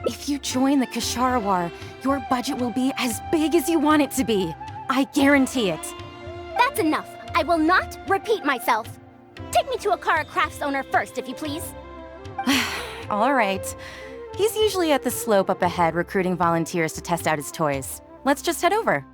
If you join the Kashara War, your budget will be as big as you want it to be. I guarantee it. That's enough. I will not repeat myself. Take me to a Kara Crafts owner first, if you please. All right. He's usually at the slope up ahead recruiting volunteers to test out his toys. Let's just head over.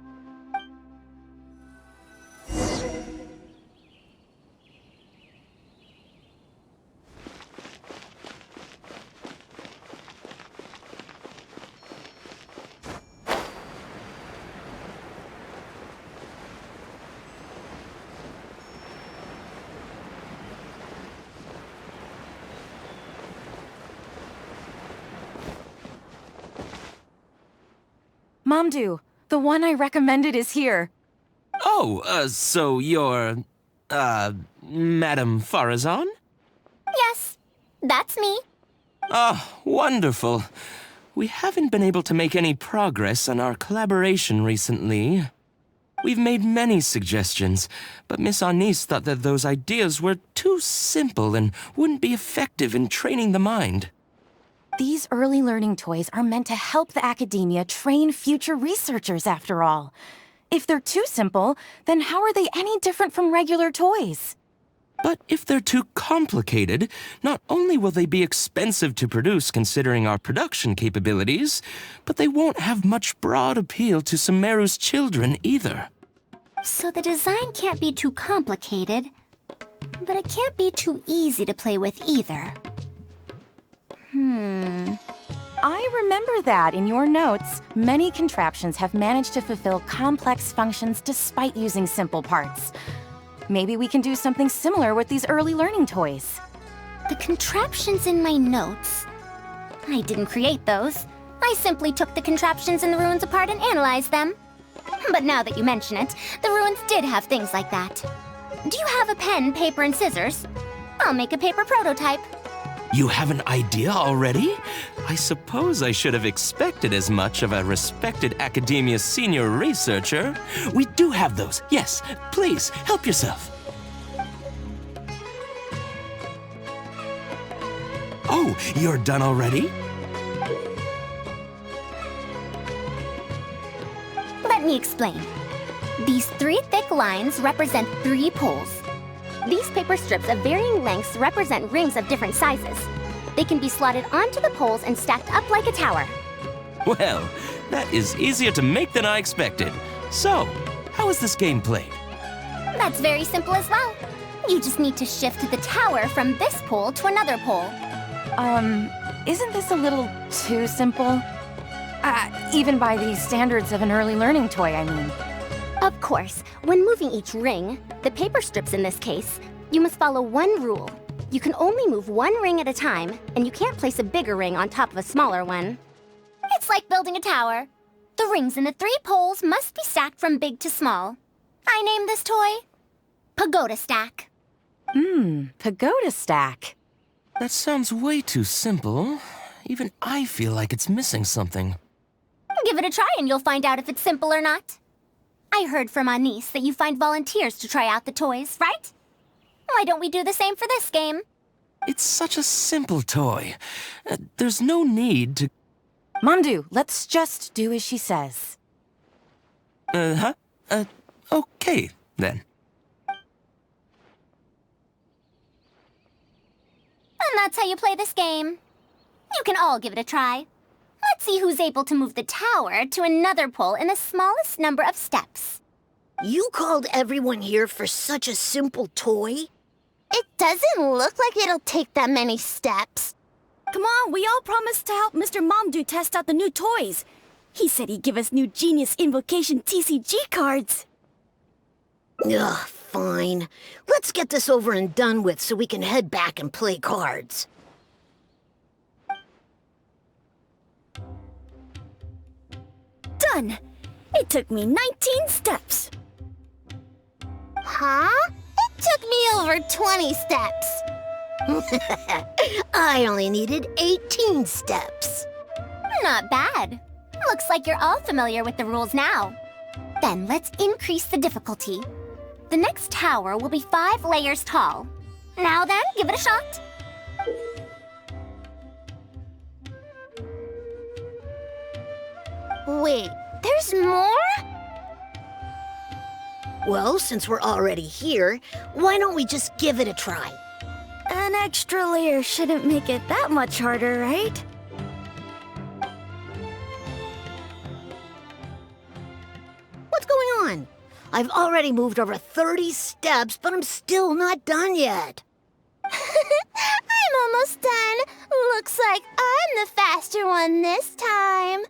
Mamdu, the one I recommended is here. Oh, so you're, Madam Faruzan? Yes, that's me. Ah, wonderful. We haven't been able to make any progress on our collaboration recently. We've made many suggestions, but Miss Anis thought that those ideas were too simple and wouldn't be effective in training the mind. These early learning toys are meant to help the academia train future researchers, after all. If they're too simple, then how are they any different from regular toys? But if they're too complicated, not only will they be expensive to produce considering our production capabilities, but they won't have much broad appeal to Sumeru's children either. So the design can't be too complicated, but it can't be too easy to play with either. I remember that in your notes, many contraptions have managed to fulfill complex functions despite using simple parts. Maybe we can do something similar with these early learning toys. The contraptions in my notes. I didn't create those. I simply took the contraptions in the ruins apart and analyzed them. But now that you mention it, the ruins did have things like that. Do you have a pen, paper, and scissors? I'll make a paper prototype. You have an idea already? I suppose I should have expected as much of a respected academia senior researcher. We do have those. Yes, please, help yourself. Oh, you're done already? Let me explain. These 3 thick lines represent 3 poles. These paper strips of varying lengths represent rings of different sizes. They can be slotted onto the poles and stacked up like a tower. Well, that is easier to make than I expected. So, how is this game played? That's very simple as well. You just need to shift the tower from this pole to another pole. Isn't this a little too simple? Even by the standards of an early learning toy, I mean. Of course, when moving each ring, the paper strips in this case, you must follow one rule. You can only move one ring at a time, and you can't place a bigger ring on top of a smaller one. It's like building a tower. The rings in the 3 poles must be stacked from big to small. I named this toy Pagoda Stack. Pagoda Stack. That sounds way too simple. Even I feel like it's missing something. Give it a try and you'll find out if it's simple or not. I heard from Anis that you find volunteers to try out the toys, right? Why don't we do the same for this game? It's such a simple toy. There's no need to... Mamdu, let's just do as she says. Okay, then. And that's how you play this game. You can all give it a try. Let's see who's able to move the tower to another pole in the smallest number of steps. You called everyone here for such a simple toy? It doesn't look like it'll take that many steps. Come on, we all promised to help Mr. Mamdu test out the new toys. He said he'd give us new Genius Invocation TCG cards. Ugh, fine. Let's get this over and done with so we can head back and play cards. Done! It took me 19 steps. Huh? It took me over 20 steps. I only needed 18 steps. Not bad. Looks like you're all familiar with the rules now. Then let's increase the difficulty. The next tower will be 5 layers tall. Now then, give it a shot. Wait, there's more? Well, since we're already here, why don't we just give it a try? An extra layer shouldn't make it that much harder, right? What's going on? I've already moved over 30 steps, but I'm still not done yet. I'm almost done. Looks like I'm the faster one this time.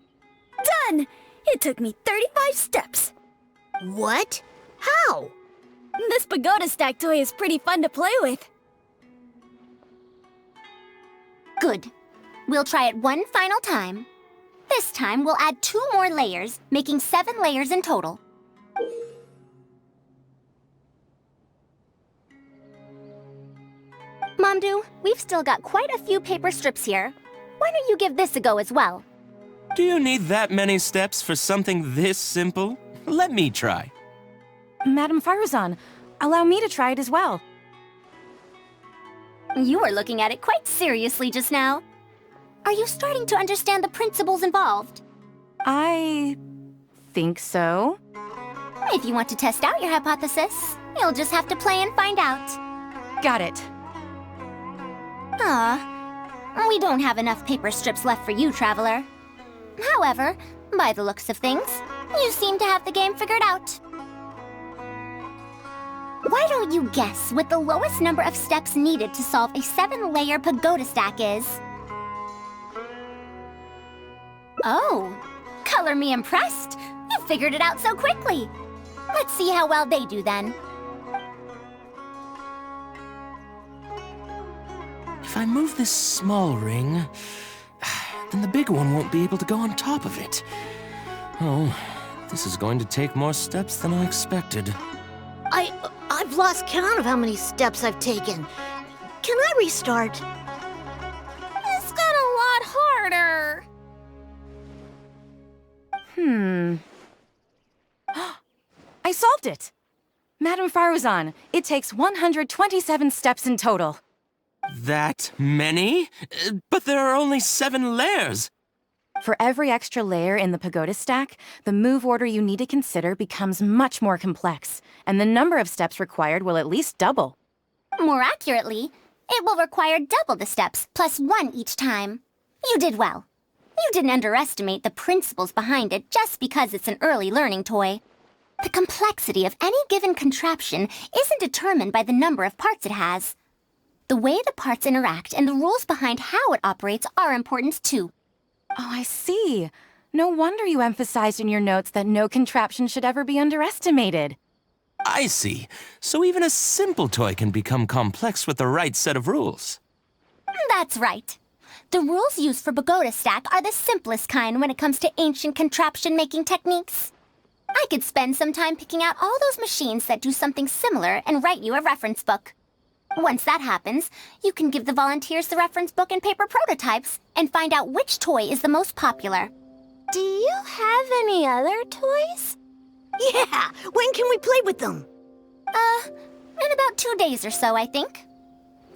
Done! It took me 35 steps. What? How? This pagoda stack toy is pretty fun to play with. Good. We'll try it one final time. This time, we'll add 2 more layers, making 7 layers in total. Momdu, we've still got quite a few paper strips here. Why don't you give this a go as well? Do you need that many steps for something this simple? Let me try. Madam Faruzan, allow me to try it as well. You were looking at it quite seriously just now. Are you starting to understand the principles involved? I think so. If you want to test out your hypothesis, you'll just have to play and find out. Got it. We don't have enough paper strips left for you, Traveler. However, by the looks of things, you seem to have the game figured out. Why don't you guess what the lowest number of steps needed to solve a 7-layer pagoda stack is? Oh, color me impressed. You figured it out so quickly. Let's see how well they do then. If I move this small ring, then the big one won't be able to go on top of it. Oh, this is going to take more steps than I expected. I've lost count of how many steps I've taken. Can I restart? This got a lot harder. I solved it! Madam Faruzan, it takes 127 steps in total. That many? But there are only 7 layers. For every extra layer in the pagoda stack, the move order you need to consider becomes much more complex, and the number of steps required will at least double. More accurately, it will require double the steps, plus 1 each time. You did well. You didn't underestimate the principles behind it just because it's an early learning toy. The complexity of any given contraption isn't determined by the number of parts it has. The way the parts interact and the rules behind how it operates are important too. Oh, I see. No wonder you emphasized in your notes that no contraption should ever be underestimated. I see. So even a simple toy can become complex with the right set of rules. That's right. The rules used for pagoda stack are the simplest kind when it comes to ancient contraption-making techniques. I could spend some time picking out all those machines that do something similar and write you a reference book. Once that happens, you can give the volunteers the reference book and paper prototypes and find out which toy is the most popular. Do you have any other toys? Yeah! When can we play with them? In about 2 days or so, I think.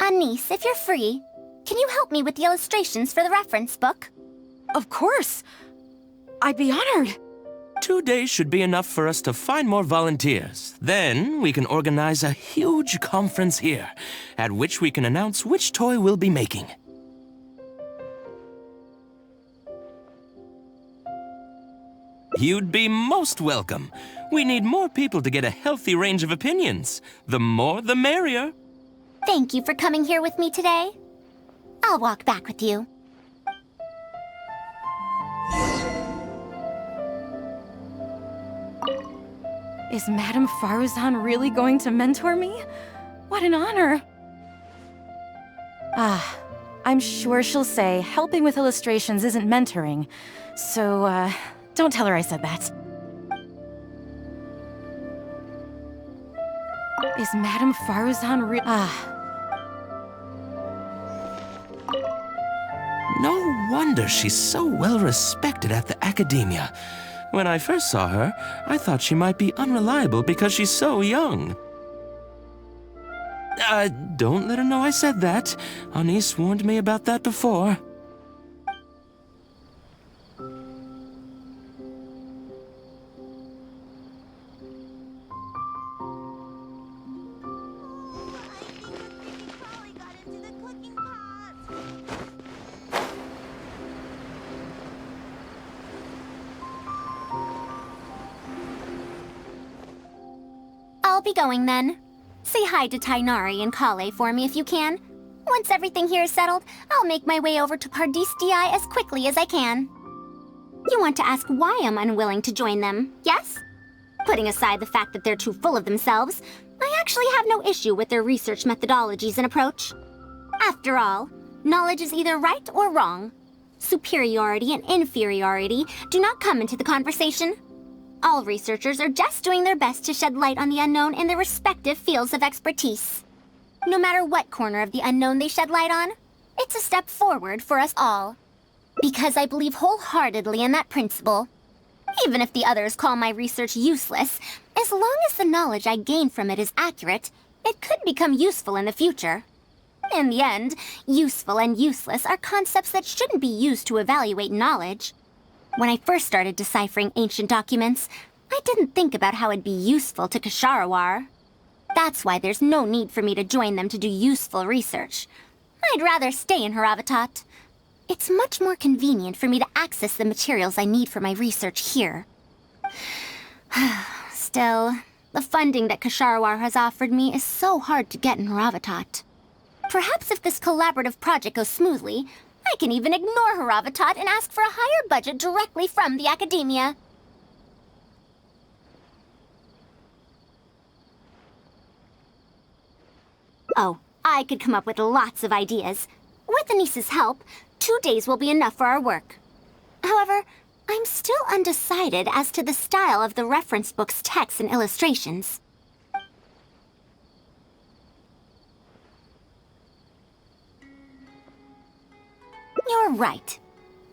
Anise, if you're free, can you help me with the illustrations for the reference book? Of course! I'd be honored. 2 days should be enough for us to find more volunteers. Then we can organize a huge conference here, at which we can announce which toy we'll be making. You'd be most welcome. We need more people to get a healthy range of opinions. The more, the merrier. Thank you for coming here with me today. I'll walk back with you. Is Madam Faruzan really going to mentor me? What an honor! I'm sure she'll say helping with illustrations isn't mentoring, so, don't tell her I said that. Is Madam Faruzan No wonder she's so well respected at the academia. When I first saw her, I thought she might be unreliable because she's so young. Don't let her know I said that. Anise warned me about that before. I'll be going then. Say hi to Tainari and Kale for me if you can. Once everything here is settled, I'll make my way over to Pardistii as quickly as I can. You want to ask why I'm unwilling to join them, yes? Putting aside the fact that they're too full of themselves, I actually have no issue with their research methodologies and approach. After all, knowledge is either right or wrong. Superiority and inferiority do not come into the conversation. All researchers are just doing their best to shed light on the unknown in their respective fields of expertise. No matter what corner of the unknown they shed light on, it's a step forward for us all. Because I believe wholeheartedly in that principle. Even if the others call my research useless, as long as the knowledge I gain from it is accurate, it could become useful in the future. In the end, useful and useless are concepts that shouldn't be used to evaluate knowledge. When I first started deciphering ancient documents, I didn't think about how it'd be useful to Ksharawar. That's why there's no need for me to join them to do useful research. I'd rather stay in Haravatat. It's much more convenient for me to access the materials I need for my research here. Still, the funding that Ksharawar has offered me is so hard to get in Haravatat. Perhaps if this collaborative project goes smoothly, I can even ignore Haravatat and ask for a higher budget directly from the academia. Oh, I could come up with lots of ideas. With Anis's help, 2 days will be enough for our work. However, I'm still undecided as to the style of the reference book's text and illustrations. You're right.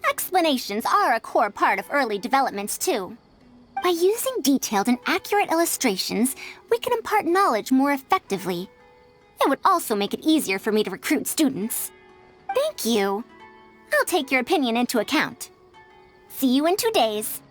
Explanations are a core part of early developments, too. By using detailed and accurate illustrations, we can impart knowledge more effectively. It would also make it easier for me to recruit students. Thank you. I'll take your opinion into account. See you in 2 days.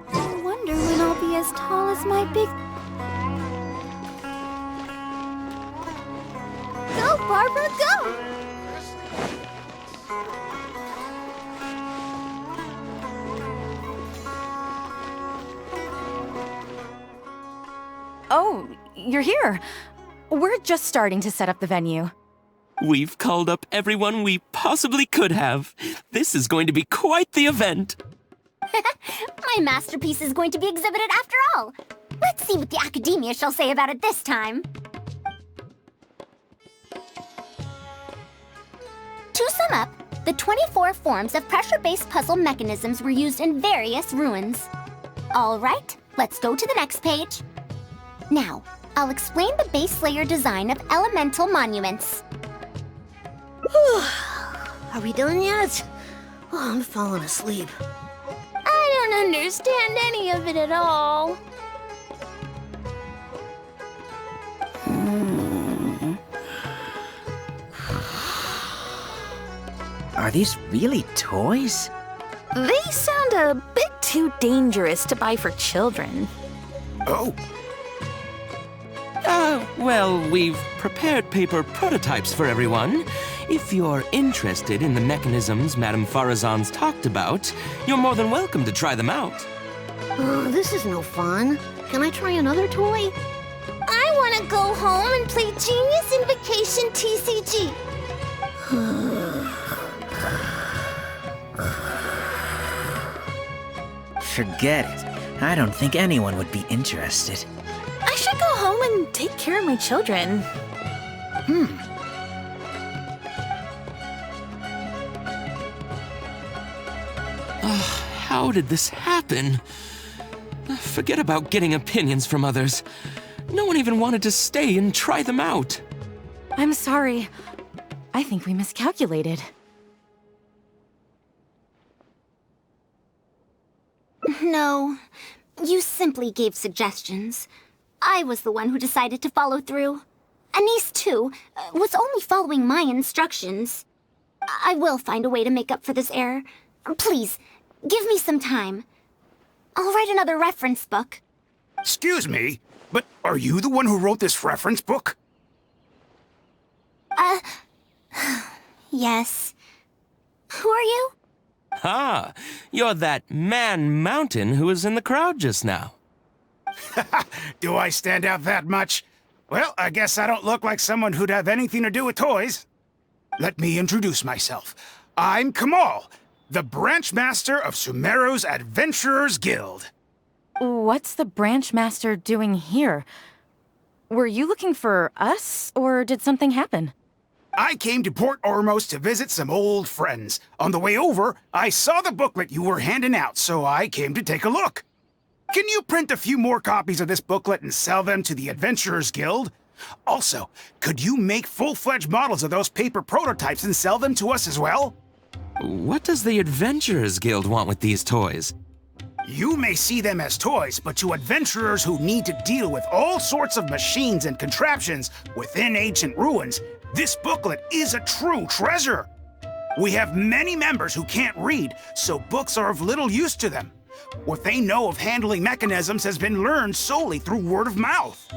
I wonder when I'll be as tall as my big... Go, Barbara, go! Oh, you're here. We're just starting to set up the venue. We've called up everyone we possibly could have. This is going to be quite the event. My masterpiece is going to be exhibited after all. Let's see what the academia shall say about it this time. To sum up, the 24 forms of pressure-based puzzle mechanisms were used in various ruins. All right, let's go to the next page. Now, I'll explain the base layer design of elemental monuments. Are we done yet? Oh, I'm falling asleep. I don't understand any of it at all. Are these really toys? They sound a bit too dangerous to buy for children. Oh, Well, we've prepared paper prototypes for everyone. If you're interested in the mechanisms Madam Faruzan's talked about, you're more than welcome to try them out. Oh, this is no fun. Can I try another toy? I want to go home and play Genius Invocation TCG. forget it. I don't think anyone would be interested. I should go home and take care of my children. How did this happen? Forget about getting opinions from others. No one even wanted to stay and try them out. I'm sorry. I think we miscalculated. No, you simply gave suggestions. I was the one who decided to follow through. Anise, too, was only following my instructions. I will find a way to make up for this error. Please, give me some time. I'll write another reference book. Excuse me, but are you the one who wrote this reference book? Yes. Who are you? Ah, you're that man Mountain who was in the crowd just now. Do I stand out that much? Well, I guess I don't look like someone who'd have anything to do with toys. Let me introduce myself. I'm Kamal, the branch master of Sumeru's Adventurers Guild. What's the branch master doing here? Were you looking for us, or did something happen? I came to Port Ormos to visit some old friends. On the way over, I saw the booklet you were handing out, so I came to take a look. Can you print a few more copies of this booklet and sell them to the Adventurers Guild? Also, could you make full-fledged models of those paper prototypes and sell them to us as well? What does the Adventurers Guild want with these toys? You may see them as toys, but to adventurers who need to deal with all sorts of machines and contraptions within ancient ruins, this booklet is a true treasure. We have many members who can't read, so books are of little use to them. What they know of handling mechanisms has been learned solely through word of mouth.